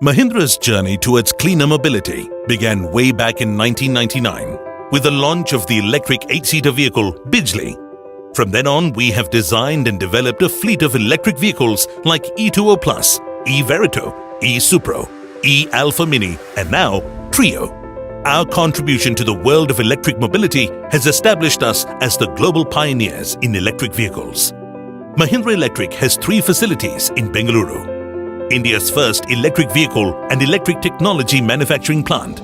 Mahindra's journey towards cleaner mobility began way back in 1999 with the launch of the electric 8-seater vehicle Bijli. From then on, we have designed and developed a fleet of electric vehicles like E20 Plus, E-Verito, E-Supro, E-Alpha Mini and now Trio. Our contribution to the world of electric mobility has established us as the global pioneers in electric vehicles. Mahindra Electric has 3 facilities in Bengaluru: India's first electric vehicle and electric technology manufacturing plant,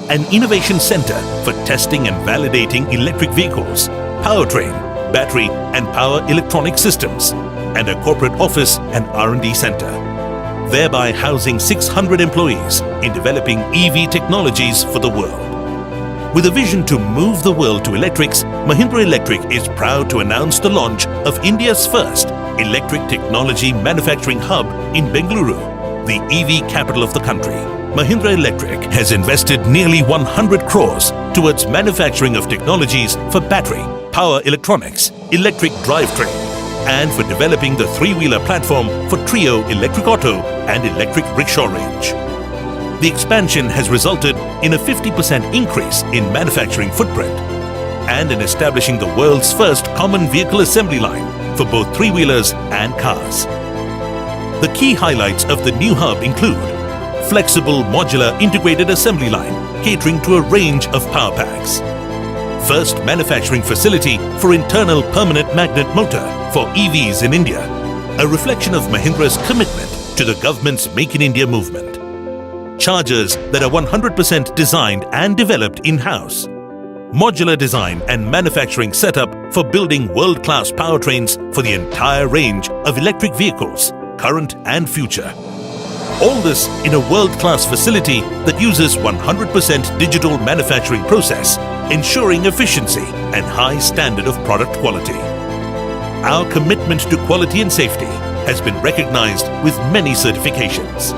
an innovation center for testing and validating electric vehicles, powertrain, battery and power electronic systems, and a corporate office and R&D center, thereby housing 600 employees in developing EV technologies for the world. With a vision to move the world to electrics, Mahindra Electric is proud to announce the launch of India's first electric technology manufacturing hub in Bengaluru, the EV capital of the country. Mahindra Electric has invested nearly 100 crores towards manufacturing of technologies for battery, power electronics, electric drivetrain, and for developing the 3-wheeler platform for Trio electric auto and electric rickshaw range. The expansion has resulted in a 50% increase in manufacturing footprint and in establishing the world's first common vehicle assembly line for both 3-wheelers and cars. The key highlights of the new hub include flexible modular integrated assembly line catering to a range of power packs, first manufacturing facility for internal permanent magnet motor for EVs in India, a reflection of Mahindra's commitment to the government's Make in India movement, chargers that are 100% designed and developed in-house, modular design and manufacturing setup for building world-class powertrains for the entire range of electric vehicles, current and future. All this in a world-class facility that uses 100% digital manufacturing process, ensuring efficiency and high standard of product quality. Our commitment to quality and safety has been recognized with many certifications.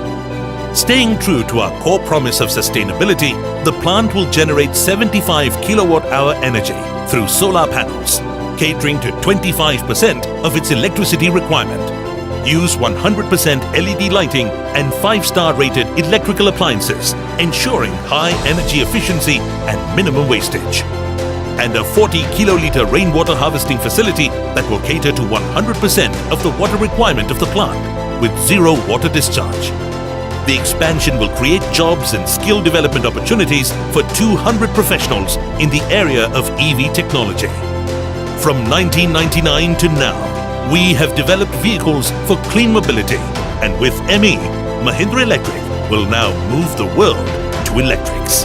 Staying true to our core promise of sustainability, the plant will generate 75 kilowatt-hour energy through solar panels, catering to 25% of its electricity requirement. Use 100% LED lighting and 5-star rated electrical appliances, ensuring high energy efficiency and minimum wastage. And a 40 kiloliter rainwater harvesting facility that will cater to 100% of the water requirement of the plant with zero water discharge. The expansion will create jobs and skill development opportunities for 200 professionals in the area of EV technology. From 1999 to now, we have developed vehicles for clean mobility, and with ME, Mahindra Electric will now move the world to electrics.